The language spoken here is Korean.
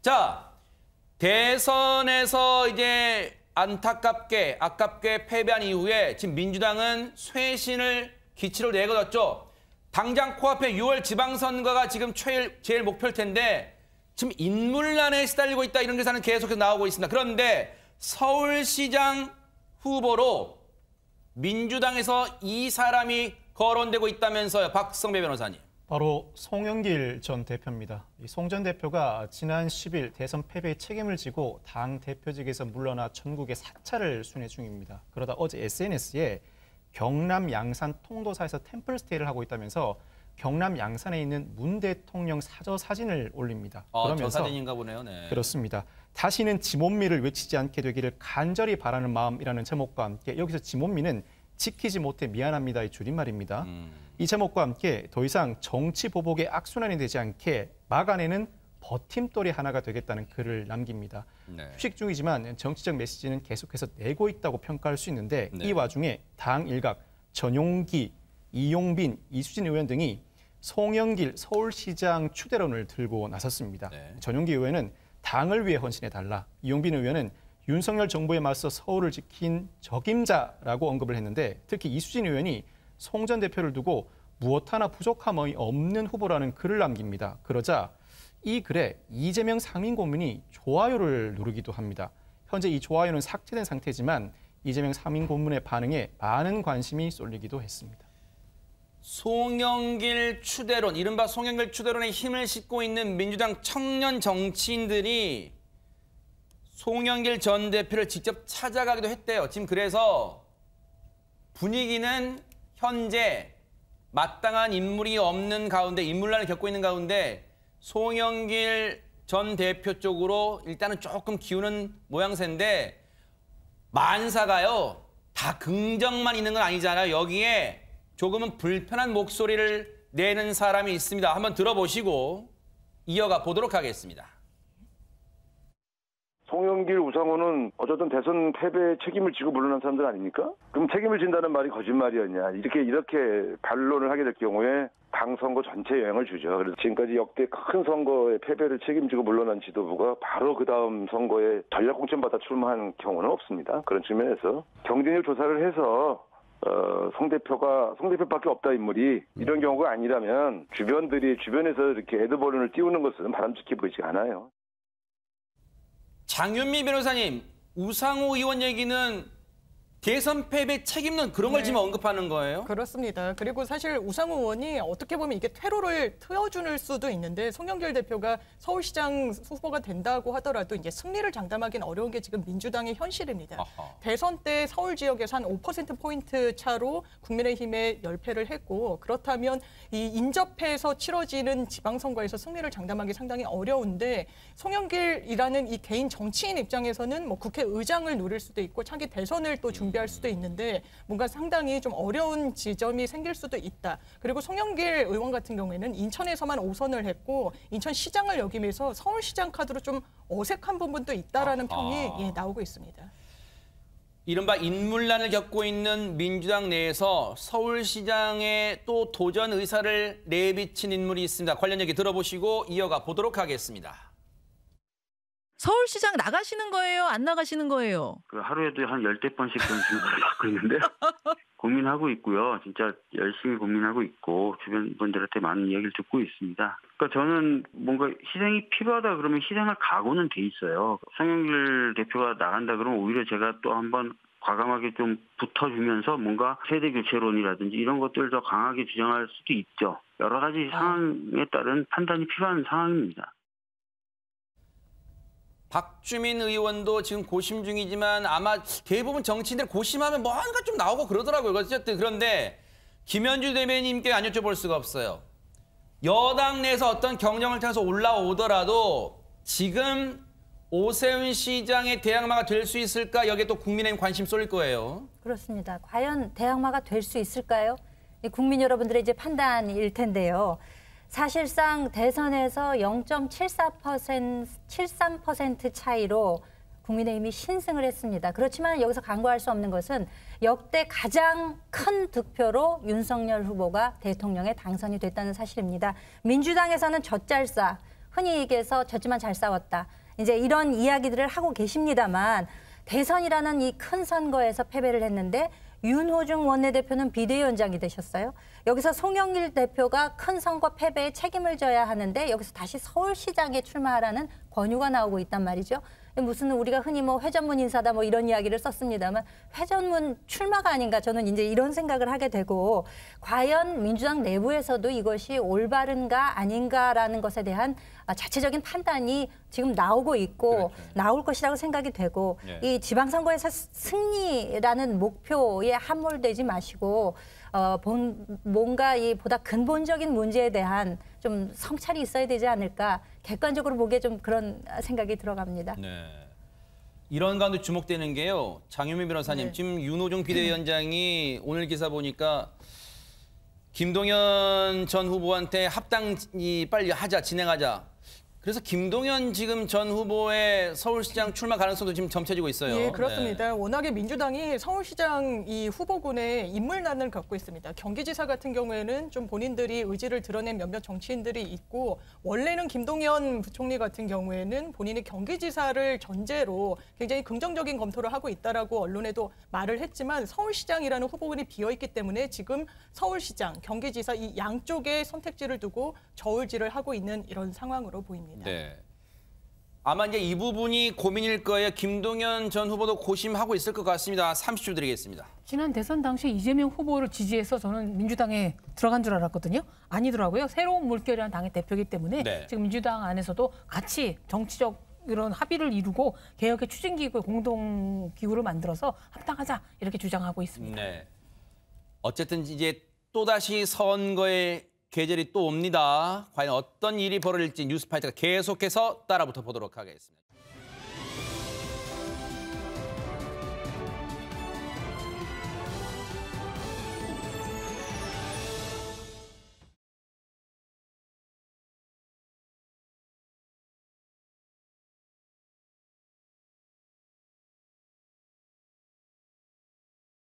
자, 대선에서 이제 안타깝게 아깝게 패배한 이후에 지금 민주당은 쇄신을 기치로 내걸었죠. 당장 코앞에 6월 지방선거가 지금 제일 목표일 텐데 지금 인물난에 시달리고 있다 이런 기사는 계속해서 나오고 있습니다. 그런데 서울시장 후보로 민주당에서 이 사람이 거론되고 있다면서요. 박성배 변호사님. 바로 송영길 전 대표입니다. 송 전 대표가 지난 10일 대선 패배의 책임을 지고 당 대표직에서 물러나 전국에 사찰을 순회 중입니다. 그러다 어제 SNS에 경남 양산 통도사에서 템플스테이를 하고 있다면서 경남 양산에 있는 문 대통령 사저 사진을 올립니다. 그러면서 저 사진인가 보네요. 네. 그렇습니다. 다시는 지몬미를 외치지 않게 되기를 간절히 바라는 마음이라는 제목과 함께 여기서 지몬미는 지키지 못해 미안합니다의 줄임말입니다. 이 제목과 함께 더 이상 정치 보복의 악순환이 되지 않게 막아내는 버팀돌이 하나가 되겠다는 글을 남깁니다. 네. 휴식 중이지만 정치적 메시지는 계속해서 내고 있다고 평가할 수 있는데 이 와중에 당 일각 전용기, 이용빈, 이수진 의원 등이 송영길 서울시장 추대론을 들고 나섰습니다. 전용기 의원은 당을 위해 헌신해달라. 이용빈 의원은 윤석열 정부에 맞서 서울을 지킨 적임자라고 언급을 했는데 특히 이수진 의원이 송 전 대표를 두고 무엇 하나 부족함이 없는 후보라는 글을 남깁니다. 그러자 이 글에 이재명 상임고문이 좋아요를 누르기도 합니다. 현재 이 좋아요는 삭제된 상태지만 이재명 상임고문의 반응에 많은 관심이 쏠리기도 했습니다. 송영길 추대론, 이른바 송영길 추대론에 힘을 싣고 있는 민주당 청년 정치인들이 송영길 전 대표를 직접 찾아가기도 했대요. 지금 그래서 분위기는 현재 마땅한 인물이 없는 가운데, 인물난을 겪고 있는 가운데 송영길 전 대표 쪽으로 일단은 조금 기우는 모양새인데 만사가요. 다 긍정만 있는 건 아니잖아요. 여기에 조금은 불편한 목소리를 내는 사람이 있습니다. 한번 들어보시고 이어가 보도록 하겠습니다. 송영길, 우상호는 어쨌든 대선 패배의 책임을 지고 물러난 사람들 아닙니까? 그럼 책임을 진다는 말이 거짓말이었냐. 이렇게 반론을 하게 될 경우에 당 선거 전체에 영향을 주죠. 그래서 지금까지 역대 큰 선거의 패배를 책임지고 물러난 지도부가 바로 그 다음 선거에 전략 공천받아 출마한 경우는 없습니다. 그런 측면에서 경쟁력 조사를 해서 송 대표밖에 없다 인물이 이런 경우가 아니라면 주변에서 이렇게 에드벌룬을 띄우는 것은 바람직해 보이지 않아요. 장윤미 변호사님, 우상호 의원 얘기는 대선 패배 책임론 그런 걸 지금 언급하는 거예요? 그렇습니다. 그리고 사실 우상호 의원이 어떻게 보면 이게 퇴로를 트여줄 수도 있는데 송영길 대표가 서울시장 후보가 된다고 하더라도 이제 승리를 장담하기는 어려운 게 지금 민주당의 현실입니다. 아하. 대선 때 서울 지역에서 한 5%포인트 차로 국민의힘에 열패를 했고 그렇다면 이 인접해서 치러지는 지방선거에서 승리를 장담하기 상당히 어려운데 송영길이라는 이 개인 정치인 입장에서는 뭐 국회의장을 노릴 수도 있고 차기 대선을 또 준비할 수도 있는데 뭔가 상당히 좀 어려운 지점이 생길 수도 있다. 그리고 송영길 의원 같은 경우에는 인천에서만 5선을 했고 인천시장을 역임해서 서울시장 카드로 좀 어색한 부분도 있다라는 평이 나오고 있습니다. 이른바 인물난을 겪고 있는 민주당 내에서 서울시장에 또 도전 의사를 내비친 인물이 있습니다. 관련 얘기 들어보시고 이어가 보도록 하겠습니다. 서울시장 나가시는 거예요? 안 나가시는 거예요? 하루에도 한 10대번씩 전화를 받고 있는데요. 고민하고 있고요. 진짜 열심히 고민하고 있고 주변 분들한테 많은 이야기를 듣고 있습니다. 그러니까 저는 뭔가 희생이 필요하다 그러면 희생할 각오는 돼 있어요. 송영길 대표가 나간다 그러면 오히려 제가 또 한번 과감하게 좀 붙어주면서 뭔가 세대교체론이라든지 이런 것들을 더 강하게 주장할 수도 있죠. 여러 가지 상황에 따른 판단이 필요한 상황입니다. 박주민 의원도 지금 고심 중이지만 아마 대부분 정치인들 고심하면 뭔가 좀 나오고 그러더라고요. 어쨌든 그런데 김현주 대변인님께 안 여쭤볼 수가 없어요. 여당 내에서 어떤 경쟁을 통해서 올라오더라도 지금 오세훈 시장의 대항마가 될 수 있을까? 여기에 또 국민의힘 관심 쏠릴 거예요. 그렇습니다. 과연 대항마가 될 수 있을까요? 국민 여러분들의 이제 판단일 텐데요. 사실상 대선에서 0.73% 차이로 국민의힘이 신승을 했습니다. 그렇지만 여기서 간과할 수 없는 것은 역대 가장 큰 득표로 윤석열 후보가 대통령에 당선이 됐다는 사실입니다. 민주당에서는 젖잘싸, 흔히 얘기해서 졌지만 잘 싸웠다. 이제 이런 이야기들을 하고 계십니다만 대선이라는 이 큰 선거에서 패배를 했는데 윤호중 원내대표는 비대위원장이 되셨어요. 여기서 송영길 대표가 큰 선거 패배에 책임을 져야 하는데 여기서 다시 서울시장에 출마하라는 권유가 나오고 있단 말이죠. 무슨 우리가 흔히 뭐 회전문 인사다 뭐 이런 이야기를 썼습니다만 회전문 출마가 아닌가 저는 이제 이런 생각을 하게 되고 과연 민주당 내부에서도 이것이 올바른가 아닌가라는 것에 대한 자체적인 판단이 지금 나오고 있고 그렇죠. 나올 것이라고 생각이 되고 이 지방선거에서 승리라는 목표에 함몰되지 마시고 뭔가 이 보다 근본적인 문제에 대한 좀 성찰이 있어야 되지 않을까 객관적으로 보기에 좀 그런 생각이 들어갑니다. 네. 이런 가운데 주목되는 게요. 장유미 변호사님, 네. 지금 윤호중 비대위원장이 오늘 기사 보니까 김동연 전 후보한테 합당이 빨리 하자, 진행하자. 그래서 김동연 지금 전 후보의 서울시장 출마 가능성도 지금 점쳐지고 있어요. 예, 그렇습니다. 네. 워낙에 민주당이 서울시장 이 후보군에 인물난을 겪고 있습니다. 경기지사 같은 경우에는 좀 본인들이 의지를 드러낸 몇몇 정치인들이 있고 원래는 김동연 부총리 같은 경우에는 본인이 경기지사를 전제로 굉장히 긍정적인 검토를 하고 있다라고 언론에도 말을 했지만 서울시장이라는 후보군이 비어있기 때문에 지금 서울시장, 경기지사 이 양쪽의 선택지를 두고 저울질을 하고 있는 이런 상황으로 보입니다. 네. 아마 이제 이 부분이 고민일 거예요. 김동연 전 후보도 고심하고 있을 것 같습니다. 30초 드리겠습니다. 지난 대선 당시 이재명 후보를 지지해서 저는 민주당에 들어간 줄 알았거든요. 아니더라고요. 새로운 물결이라는 당의 대표이기 때문에 네. 지금 민주당 안에서도 같이 정치적 이런 합의를 이루고 개혁의 추진기구의 공동기구를 만들어서 합당하자 이렇게 주장하고 있습니다. 네. 어쨌든 이제 또다시 선거의 계절이 또 옵니다. 과연 어떤 일이 벌어질지 뉴스파이터가 계속해서 따라붙어 보도록 하겠습니다.